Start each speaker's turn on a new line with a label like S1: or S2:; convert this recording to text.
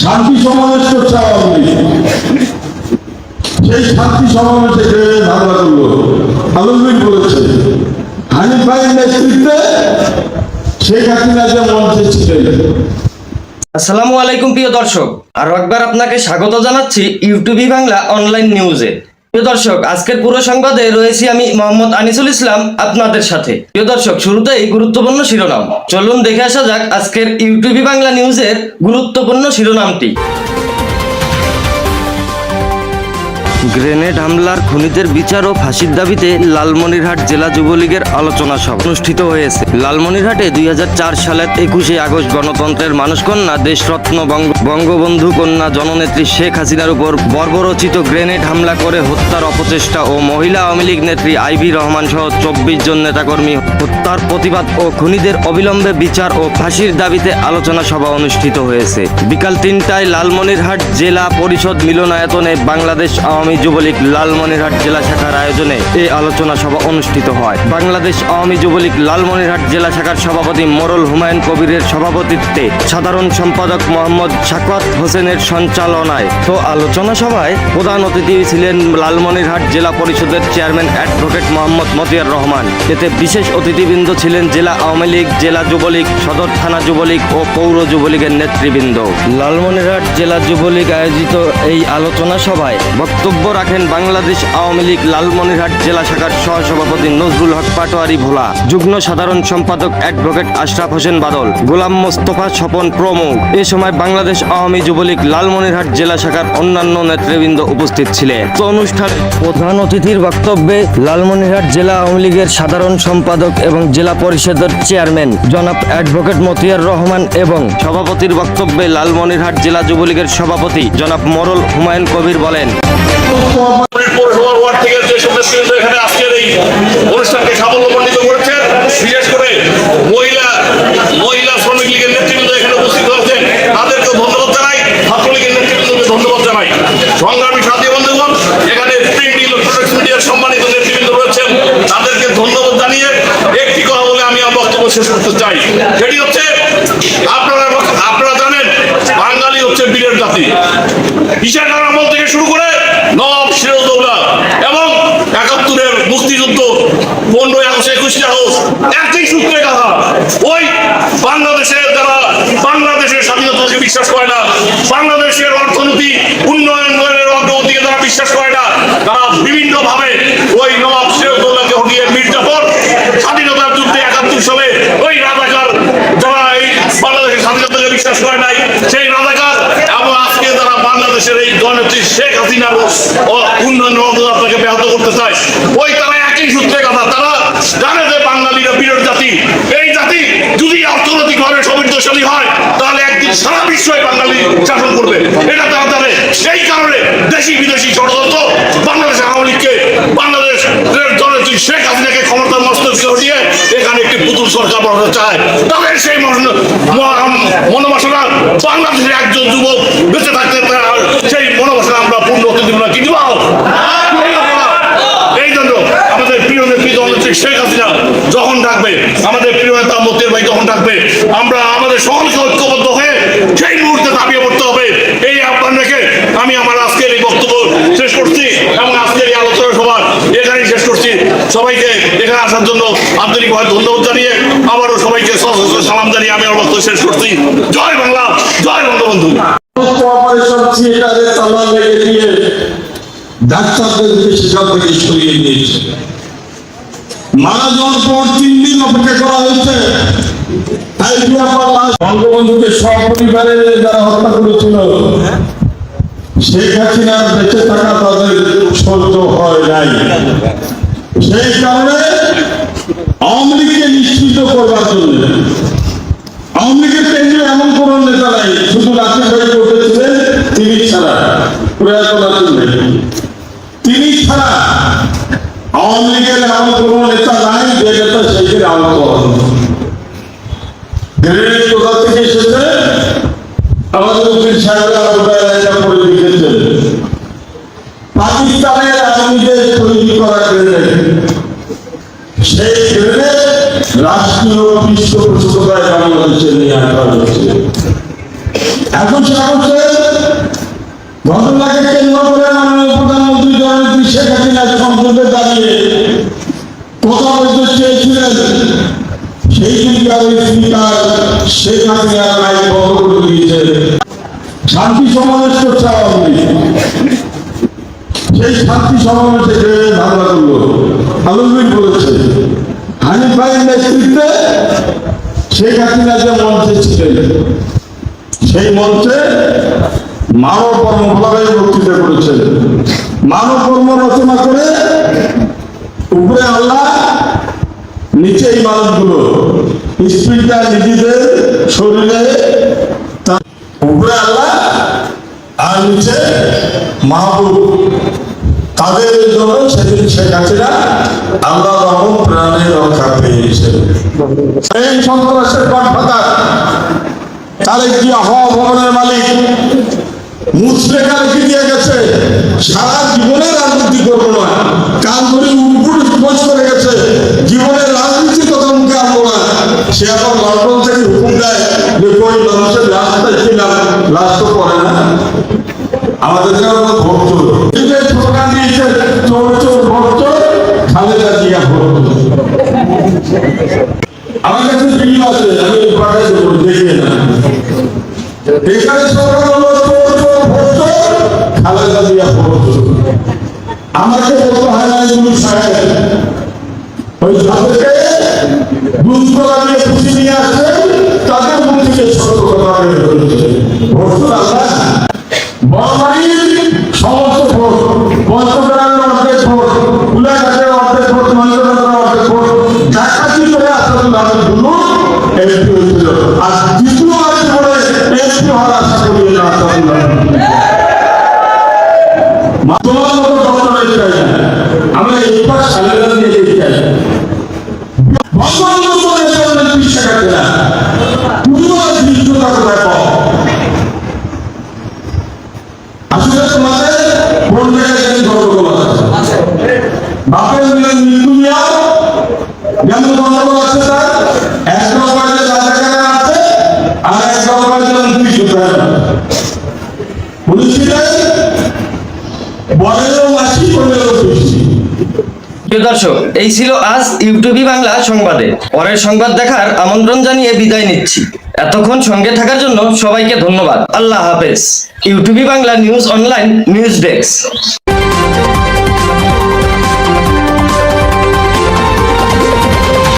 S1: শান্তি সমাবেশ করছে আওয়ামী লীগ, সেই শান্তি সমাবেশে হামলা করলো। আলমগীর বলেছে হানিফ ভাইয়ের নেতৃত্বে শেখ হাসিনা যে মঞ্চে ছিলেন।
S2: আসসালামু আলাইকুম প্রিয় দর্শক, আরো একবার আপনাকে স্বাগত জানাচ্ছি ইউটিউব বাংলা অনলাইন নিউজে। প্রিয় দর্শক, আজকের পুরো সংবাদে রয়েছি আমি মোহাম্মদ আনিসুল ইসলাম আপনাদের সাথে। প্রিয় দর্শক, শুরুতেই গুরুত্বপূর্ণ শিরোনাম। চলুন দেখে আসা যাক আজকের ইউটিউব বাংলা নিউজের গুরুত্বপূর্ণ শিরোনামটি। গ্রেনেড হামলার খুনিদের বিচার ও ফাঁসির দাবিতে লালমনিরহাট জেলা যুবলীগের আলোচনা সভা অনুষ্ঠিত হয়েছে। লালমনিরহাটে 2004 সালের 21শে আগস্ট গণতন্ত্রের মানুষকন্যা দেশরত্ন বঙ্গবন্ধু কন্যা জননেত্রী শেখ হাসিনার উপর বর্বরচিত গ্রেনেড হামলা করে হত্যার অপচেষ্টা ও মহিলা আওয়ামী লীগ নেত্রী আইভি রহমান সহ 24 জন নেতাকর্মী হত্যার প্রতিবাদ ও খুনিদের অবিলম্বে বিচার ও ফাঁসির দাবিতে আলোচনা সভা অনুষ্ঠিত হয়েছে। বিকাল 3টায় লালমনিরহাট জেলা পরিষদ মিলনায়তনে বাংলাদেশ আওয়ামী যুবলীগ লালমনিরহাট জেলা শাখার আয়োজনে এই আলোচনা সভা অনুষ্ঠিত হয়। বাংলাদেশ আওয়ামী যুবলীগ লালমনিরহাট জেলা শাখার সভাপতি মোরল হুমায়ুন কবিরের সভাপতিত্বে সাধারণ সম্পাদক মোহাম্মদ সাকাওয়াত হোসেনের সঞ্চালনায় তো আলোচনা সভায় প্রধান অতিথি ছিলেন লালমনিরহাট জেলা পরিষদের চেয়ারম্যান অ্যাডভোকেট মোহাম্মদ মতিয়ার রহমান। এতে বিশেষ অতিথিবৃন্দ ছিলেন জেলা আওয়ামী লীগ, জেলা যুবলীগ, সদর থানা যুবলীগ ও পৌর যুবলীগের নেতৃবৃন্দ। লালমনিরহাট জেলা যুবলীগ আয়োজিত এই আলোচনা সভায় বক্তব্য রাখেন বাংলাদেশ আওয়ামী লীগ লালমনিরহাট জেলা শাখার সহসভাপতি নজরুল হক পাটোয়ারি ভোলা, যুগ্ম সাধারণ সম্পাদক অ্যাডভোকেট আশরাফ হোসেন বাদল, গোলাম মোস্তফা স্বপন প্রমুখ। এ সময় বাংলাদেশ আওয়ামী যুবলীগ লালমনিরহাট জেলা শাখার অন্যান্য নেতৃবৃন্দ উপস্থিত ছিলেন। অনুষ্ঠানে প্রধান অতিথির বক্তব্যে লালমনিরহাট জেলা আওয়ামী লীগের সাধারণ সম্পাদক এবং জেলা পরিষদের চেয়ারম্যান জনাব অ্যাডভোকেট মতিয়ার রহমান এবং সভাপতির বক্তব্যে লালমনিরহাট জেলা যুবলীগের সভাপতি জনাব মোরল হুমায়ুন কবির বলেন,
S3: পৌরসভার ওয়ার্ড থেকে যে সব নেতৃবৃন্দ এখানে আজকের এই অনুষ্ঠানকে সাফল্যমণ্ডিত করেছেন, বিশেষ করে মহিলা শ্রমিক লীগের নেতৃবৃন্দ এখানে উপস্থিত হয়েছেন, তাদেরকেও ধন্যবাদ জানাই। ছাত্রলীগের নেতৃবৃন্দকে ধন্যবাদ জানাই। সংগ্রামী সাথী বন্ধুগণ, এখানে প্রিন্ট ইলেকট্রনিক্স মিডিয়ার সম্মানিত নেতৃবৃন্দ রয়েছেন, তাদেরকে ধন্যবাদ জানিয়ে একটি কথা বলে আমি আমার বক্তব্য শেষ করতে চাই। সেটি হচ্ছে, আপনারা জানেন বাঙালি হচ্ছে বীরের জাতি। ঈশাখার আমল থেকে শুরু করে নবাব সিরাজউদ্দৌলা এবং ৭১-এর মুক্তিযুদ্ধ, 15ই আগস্ট, 21শে আগস্ট, একই সূত্রে কথা। ওই বাংলাদেশের যারা বাংলাদেশের স্বাধীনতাকে বিশ্বাস করে না, বাংলাদেশের অর্থনীতি উন্নয়নের অগ্রগতিকে যারা বিশ্বাস করে না, তারা বিভিন্ন ভাবে ওই নবাব সিরাজউদ্দৌলাকে হটিয়ে মির্জাফর স্বাধীনতার যুদ্ধে ৭১ সালে ওই রাজাকার যারা এই বাংলাদেশের স্বাধীনতাকে বিশ্বাস করে নাই, সেই রাজাকার এবং আজকে যারা বাংলাদেশের এই জননেত্রী শেখ হাসিনার উন্নয়নের অগ্রযাত্রাকে ব্যাহত করতে চায়, ওই তারা একই সূত্রে কথা। তারা জানে যে বাঙালিরা বীরের জাতি। এই জাতি যদি অর্থনৈতিকভাবে সমৃদ্ধশালী হয়, তাহলে একদিন সারা বিশ্বই বাঙালি শাসন করবে, এটা তারা জানে। সেই কারণে দেশি বিদেশি ষড়যন্ত্র বাংলাদেশ আওয়ামী লীগকে, বাংলাদেশের জননেত্রী শেখ হাসিনাকে ক্ষমতার মস্তকে হটিয়ে এখানে একটি পুতুল সরকার বানাতে চায়। তাদের সেই মনোবাসনা বাংলাদেশের একজন যুবক বেঁচে থাকতে সেই মনোবাসনা আমরা পূর্ণ হতে দিব না। কি দিব? এই জন্য আমাদের প্রিয় নেত্রী জননেত্রী শেখ হাসিনা যখন ডাকবে, আমাদের প্রিয় নেতা মতিয়ার ভাই যখন ডাকবে, আমরা আমাদের সকলকে ঐক্যবদ্ধ হয়ে সেই মুহূর্তে দাবিয়ে পড়তে হবে। এই আহ্বান রেখে আমি আমার আজকের এই বক্তব্য শেষ করছি এবং আজকের এই আলোচনা সভা এখানেই শেষ করছি। সবাইকে এখানে আসার জন্য আন্তরিকভাবে ধন্যবাদ জানিয়ে আবারও সবাইকে সালাম জানিয়ে আমি আমার বক্তব্য শেষ করছি। জয় বাংলা, জয় বঙ্গবন্ধু।
S1: অপারেশন থিয়েটারে তালা লেগে দিয়ে ডাক্তারদেরকে সেখান থেকে সরিয়ে দিয়েছে। মারা যাওয়ার পর 3 দিন অপেক্ষা করা হয়েছে। বঙ্গবন্ধুকে সপরিবারে যারা হত্যা করেছিল, শেখ হাসিনার বেঁচে থাকা তাদের সহ্য হয় নাই। সেই কারণে আওয়ামী লীগকে নিশ্চিত করবার জন্য আওয়ামী লীগের কেন্দ্রে এমন কোন নেতা নাই, শুধু নাসির ভাই বলেছিলেন তিনি ছাড়া, তিনি ছাড়া আওয়ামী লীগের এমন কোন নেতা নাই যে নেতা সেই আহত। গ্রেনেড কোথা থেকে এসেছে আমাদের উকিল সাহেবরা করে লিখেছেন, পাকিস্তানের আর্মিদের তৈরি করা গ্রেনেড। সেই গ্রেনেড রাষ্ট্রীয় পৃষ্ঠপোষকতায় বাংলাদেশে নিয়ে আসা হয়েছে। 21 আগস্টে ঘটনাকে কেন্দ্র করে মাননীয় প্রধানমন্ত্রী জননেত্রী শেখ হাসিনা সংসদে দাঁড়িয়ে কথা বলতে চেয়েছিলেন, সেই দিনকার স্পিকার শেখ হাসিনার মাইক বন্ধ করে দিয়েছে। শান্তি সমাবেশ করছে আওয়ামী লীগ, সেই শান্তি সমাবেশে গ্রেনেড হামলা করলো। আলমগীর বলেছে হানিফ ভাইয়ের নেতৃত্বে শেখ হাসিনা যে মঞ্চে ছিলেন, সেই মঞ্চে মানব কর্ম ভাবে বক্তৃতা করেছেন। মানব কর্ম রচনা করে উপরে আল্লাহ, নিচে এই মানুষগুলো স্পিকার নিজেদের শরীরে, উপরে আল্লাহ আর নিচে মাহবুব, তাদের জন্য সেদিন শেখ হাসিনা আল্লাহ রহম প্রাণে রক্ষা পেয়েছে। এই সন্ত্রাসের গডফাদার তারেক জিয়া হওয়া ভবনের মালিক মুসলেখা লিখে দিয়ে গেছে, সারা জীবনে রাজনীতি করবো না, কান ধরে উপর বস করে গেছে, জীবনের রাজনীতি কথা মুখে আনবো না। সে এখন লন্ডন থেকে হুকুম দেয় যে কোন মানুষের রাস্তায় ছিলাম, লাশ তো করে না। আমাদের ভোট চোর স্লোগান দিয়েছে, চোর চোর ভোট চোর, খালেদা জিয়া ভোট চোর। আমার কাছে ভিডিও আছে, আমি পাঠাই দেবো, দেখে না। এখানে স্লোগান হলো চোর চোর ভোট চোর, খালেদা জিয়া ভোট চোর। আমাকে বলতে হয় না এগুলো সাহেব, ওই তাদেরকে দুধকলা দিয়ে খুশি নিয়ে আসছে, তাদের মুখ থেকে সত্য কথা বের হয়েছে। ভোট চোর আল্লাহ বড়বাড়ির সমস্ত ভোট, বঞ্চনার অর্ধেক ভোট, কুলাঘাটের অর্ধেক ভোট, মঞ্চনার অর্ধেক ভোট, ডাকাতি করে আসাদুল্লাহগুলো এমপি হয়েছিল। আর দ্বিতীয়বার করে এমপি হওয়ার আশা করি না আসাদুল্লাহ। তোমার মতো ডক্টর চাই না, আমরা এইবার সালেদান দিয়ে যেতে চাই। ভগবান বিশ্বাস রাখে না, পুরো দৃশ্যতা কোথায় পাও? আসলে তোমাদের কোন জায়গায় গন্ডগোল আছে? বাপের মৃত্যু নিয়েও যেমন গন্ডগোল আছে, তার এক দরবারে রাজাকার আছে আর এক দরবারে মুক্তিযোদ্ধা পুলিশিরাই বলেও মাসি করলেও বেশি।
S2: প্রিয় দর্শক, এই ছিল আজ ইউটিউবই বাংলা সংবাদে। পরের সংবাদ দেখার আমন্ত্রণ জানিয়ে বিদায় নিচ্ছি। এতক্ষণ সঙ্গে থাকার জন্য সবাইকে ধন্যবাদ। আল্লাহ হাফেজ। ইউটিউবই Bangla news online news desk.